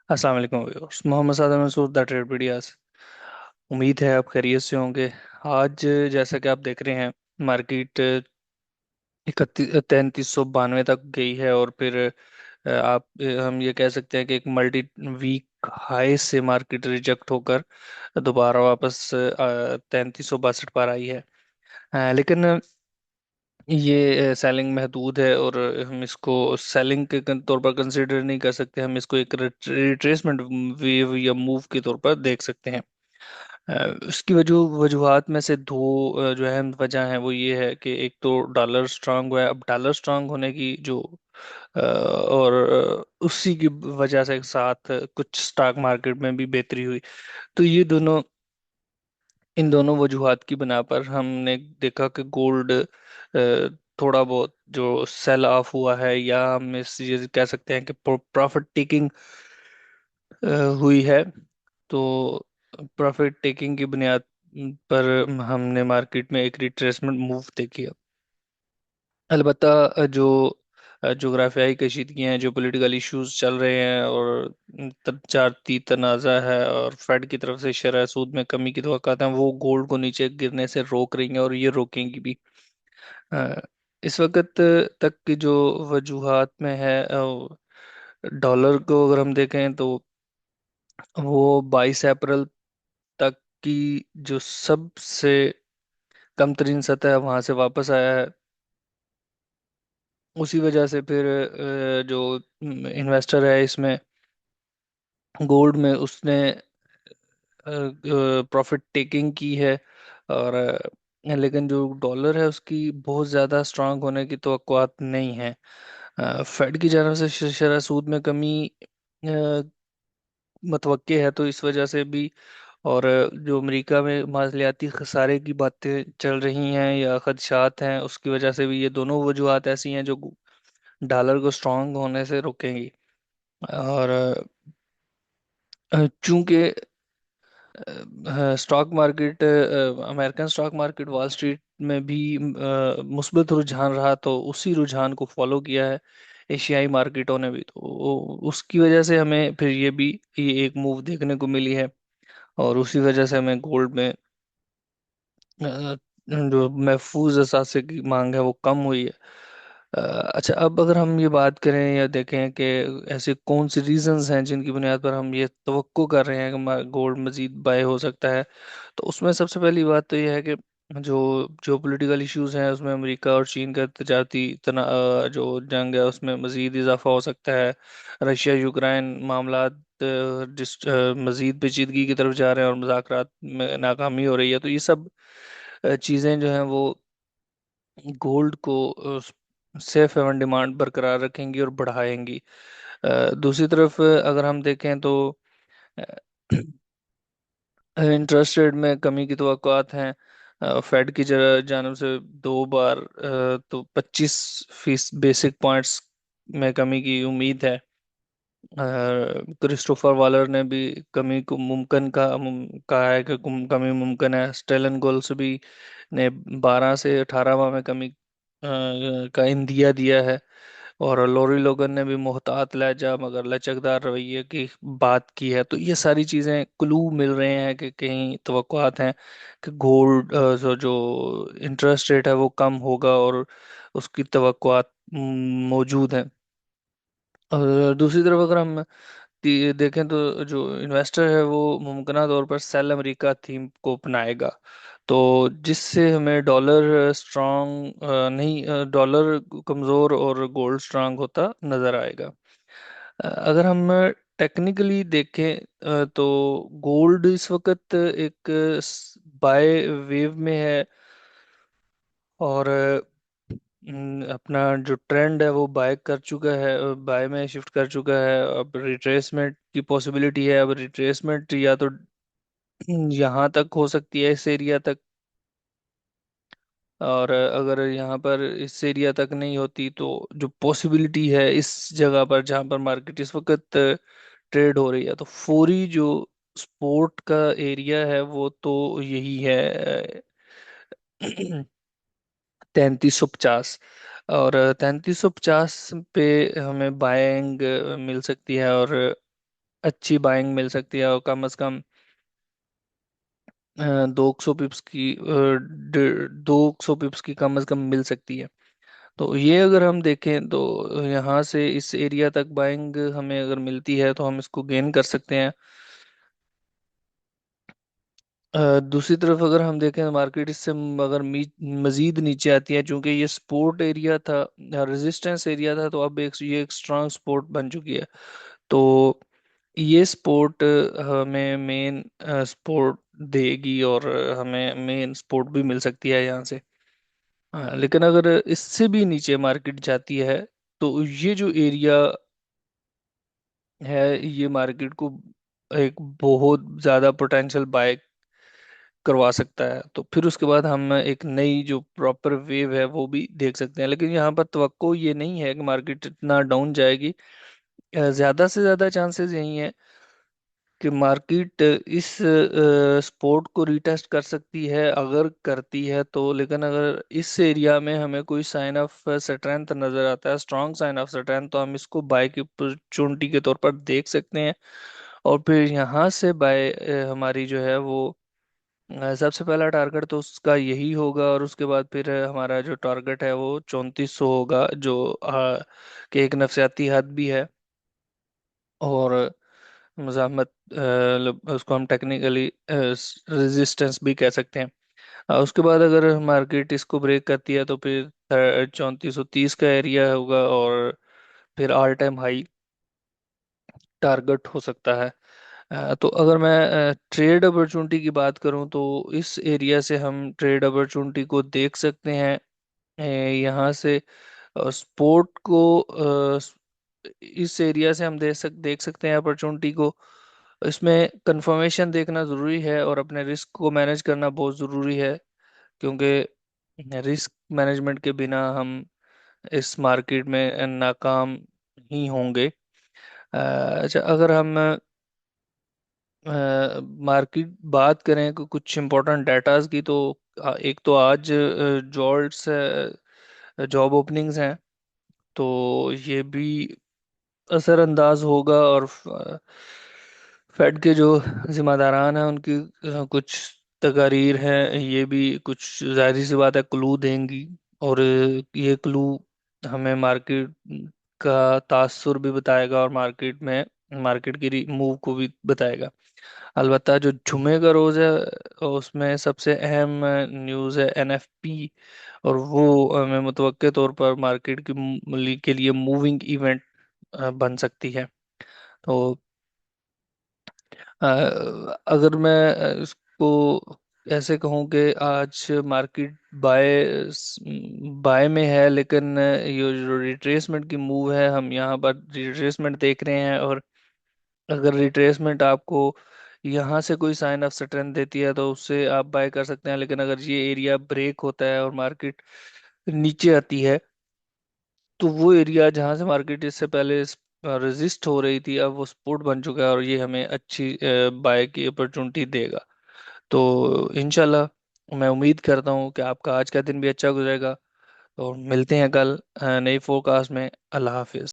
अस्सलाम वालेकुम viewers. Mohammad Saddam Mansoor the trade medias. उम्मीद है आप खैरियत से होंगे। आज जैसा कि आप देख रहे हैं, मार्केट 3392 तक गई है और फिर हम ये कह सकते हैं कि एक मल्टी वीक हाई से मार्केट रिजेक्ट होकर दोबारा वापस 3362 पर आई है। लेकिन ये सेलिंग महदूद है और हम इसको सेलिंग के तौर पर कंसिडर नहीं कर सकते। हम इसको एक रिट्रेसमेंट वेव या मूव के तौर पर देख सकते हैं। इसकी वजूहात में से दो जो अहम वजह है वो ये है कि एक तो डॉलर स्ट्रांग हुआ है। अब डॉलर स्ट्रांग होने की जो और उसी की वजह से साथ कुछ स्टॉक मार्केट में भी बेहतरी हुई। तो ये दोनों इन दोनों वजूहात की बिना पर हमने देखा कि गोल्ड थोड़ा बहुत जो सेल ऑफ हुआ है, या हम इस ये कह सकते हैं कि प्रॉफिट टेकिंग हुई है। तो प्रॉफिट टेकिंग की बुनियाद पर हमने मार्केट में एक रिट्रेसमेंट मूव देखी है। अलबत्ता जो जोग्राफियाई कशीदगियाँ हैं, जो पॉलिटिकल इश्यूज चल रहे हैं और जाती तनाज़ा है और फेड की तरफ से शरह सूद में कमी की तवक्कात हैं, वो गोल्ड को नीचे गिरने से रोक रही हैं और ये रोकेंगी भी। अ, इस वक्त तक की जो वजूहात में है, डॉलर को अगर हम देखें तो वो 22 अप्रैल तक की जो सबसे कम तरीन सतह है वहां से वापस आया है। उसी वजह से फिर जो इन्वेस्टर है इसमें गोल्ड में उसने प्रॉफिट टेकिंग की है। और लेकिन जो डॉलर है उसकी बहुत ज़्यादा स्ट्रांग होने की तवक्कुआत नहीं है। फेड की जानब से शरह सूद में कमी मतवक्के है, तो इस वजह से भी। और जो अमेरिका में मालियाती खसारे की बातें चल रही हैं या खदशात हैं, उसकी वजह से भी ये दोनों वजूहात ऐसी हैं जो डॉलर को स्ट्रांग होने से रोकेंगी। और चूंकि stock market, American stock market wall street में भी मुस्बत रुझान रहा, तो उसी रुझान को फॉलो किया है एशियाई मार्केटों ने भी। तो उसकी वजह से हमें फिर ये एक मूव देखने को मिली है। और उसी वजह से हमें गोल्ड में जो महफूज असासे की मांग है वो कम हुई है। अच्छा, अब अगर हम ये बात करें या देखें कि ऐसे कौन से रीजंस हैं जिनकी बुनियाद पर हम ये तवक्को कर रहे हैं कि गोल्ड मजीद बाय हो सकता है, तो उसमें सबसे पहली बात तो ये है कि जो पॉलिटिकल इश्यूज हैं उसमें अमेरिका और चीन का जो जंग है उसमें मजीद इजाफा हो सकता है। रशिया यूक्रेन मामला मजीद पेचीदगी की तरफ जा रहे हैं और मुज़ाकरात में नाकामी हो रही है। तो ये सब चीज़ें जो हैं वो गोल्ड को सेफ एवं डिमांड बरकरार रखेंगी और बढ़ाएंगी। दूसरी तरफ अगर हम देखें तो इंटरेस्ट रेट में कमी की तवक्कुआत हैं। फेड की जानब से दो बार तो 25 बेसिक पॉइंट्स में कमी की उम्मीद है। क्रिस्टोफर वालर ने भी कमी को कहा है कि कमी मुमकिन है। स्टेलन गोल्स भी ने 12 से 18 माह में कमी का इंदिया दिया है। और लॉरी लोगन ने भी मोहतात लहजा मगर लचकदार रवैये की बात की है। तो ये सारी चीज़ें क्लू मिल रहे हैं कि कहीं तवक्कुआत हैं कि गोल्ड जो इंटरेस्ट रेट है वो कम होगा और उसकी तवक्कुआत मौजूद है। और दूसरी तरफ अगर हम देखें तो जो इन्वेस्टर है वो मुमकिन तौर पर सेल अमेरिका थीम को अपनाएगा, तो जिससे हमें डॉलर स्ट्रांग नहीं डॉलर कमज़ोर और गोल्ड स्ट्रांग होता नज़र आएगा। अगर हम टेक्निकली देखें तो गोल्ड इस वक्त एक बाय वेव में है। और अपना जो ट्रेंड है वो बाय कर चुका है, बाय में शिफ्ट कर चुका है। अब रिट्रेसमेंट की पॉसिबिलिटी है। अब रिट्रेसमेंट या तो यहाँ तक हो सकती है, इस एरिया तक। और अगर यहाँ पर इस एरिया तक नहीं होती तो जो पॉसिबिलिटी है इस जगह पर जहाँ पर मार्केट इस वक्त ट्रेड हो रही है, तो फौरी जो स्पोर्ट का एरिया है वो तो यही है 3350। और 3350 पे हमें बाइंग मिल सकती है। और अच्छी बाइंग मिल सकती है, और कम से कम 200 पिप्स की 200 पिप्स की कम से कम मिल सकती है। तो ये अगर हम देखें तो यहाँ से इस एरिया तक बाइंग हमें अगर मिलती है तो हम इसको गेन कर सकते हैं। दूसरी तरफ अगर हम देखें तो मार्केट इससे अगर मजीद नीचे आती है, चूंकि ये स्पोर्ट एरिया था, रेजिस्टेंस एरिया था, तो अब ये एक स्ट्रांग सपोर्ट बन चुकी है। तो ये सपोर्ट हमें मेन सपोर्ट देगी, और हमें मेन सपोर्ट भी मिल सकती है यहाँ से। लेकिन अगर इससे भी नीचे मार्केट जाती है तो ये जो एरिया है, ये मार्केट को एक बहुत ज्यादा पोटेंशियल बाय करवा सकता है। तो फिर उसके बाद हम एक नई जो प्रॉपर वेव है वो भी देख सकते हैं। लेकिन यहाँ पर तवक्को ये नहीं है कि मार्केट इतना डाउन जाएगी। ज्यादा से ज्यादा चांसेस यही है कि मार्केट इस सपोर्ट को रिटेस्ट कर सकती है, अगर करती है तो। लेकिन अगर इस एरिया में हमें कोई साइन ऑफ स्ट्रेंथ नजर आता है, स्ट्रॉन्ग साइन ऑफ स्ट्रेंथ, तो हम इसको बाय की अपॉर्चुनिटी के तौर पर देख सकते हैं। और फिर यहाँ से बाय हमारी जो है वो सबसे पहला टारगेट तो उसका यही होगा, और उसके बाद फिर हमारा जो टारगेट है वो 3400 होगा, जो कि एक नफसियाती हद भी है। और मज़ाहमत उसको हम टेक्निकली रेजिस्टेंस भी कह सकते हैं। उसके बाद अगर मार्केट इसको ब्रेक करती है तो फिर 3430 का एरिया होगा, और फिर ऑल टाइम हाई टारगेट हो सकता है। तो अगर मैं ट्रेड अपॉर्चुनिटी की बात करूं तो इस एरिया से हम ट्रेड अपॉर्चुनिटी को देख सकते हैं। यहाँ से स्पोर्ट को इस एरिया से हम देख सकते हैं अपॉर्चुनिटी को। इसमें कंफर्मेशन देखना ज़रूरी है, और अपने रिस्क को मैनेज करना बहुत ज़रूरी है, क्योंकि रिस्क मैनेजमेंट के बिना हम इस मार्केट में नाकाम ही होंगे। अच्छा, अगर हम मार्केट बात करें कुछ इम्पोर्टेंट डाटाज की, तो एक तो आज जॉल्ट्स जॉब ओपनिंग्स हैं, तो ये भी असरअंदाज होगा। और फेड के जो जिम्मेदारान हैं उनकी कुछ तकारीर हैं, ये भी कुछ जाहिर सी बात है क्लू देंगी। और ये क्लू हमें मार्केट का तासुर भी बताएगा, और मार्केट की मूव को भी बताएगा। अलबत्ता जो जुमे का रोज है उसमें सबसे अहम न्यूज़ है एनएफपी, और वो हमें मुतवक्के तौर पर मार्केट के लिए मूविंग इवेंट बन सकती है। तो अगर मैं इसको ऐसे कहूँ कि आज मार्केट बाय बाय में है, लेकिन ये जो रिट्रेसमेंट की मूव है, हम यहाँ पर रिट्रेसमेंट देख रहे हैं। और अगर रिट्रेसमेंट आपको यहाँ से कोई साइन ऑफ स्ट्रेंथ देती है तो उससे आप बाय कर सकते हैं। लेकिन अगर ये एरिया ब्रेक होता है और मार्केट नीचे आती है, तो वो एरिया जहां से मार्केट इससे पहले रेजिस्ट हो रही थी, अब वो सपोर्ट बन चुका है, और ये हमें अच्छी बाय की अपॉर्चुनिटी देगा। तो इंशाल्लाह मैं उम्मीद करता हूँ कि आपका आज का दिन भी अच्छा गुजरेगा। और मिलते हैं कल नई फोरकास्ट में। अल्लाह हाफिज।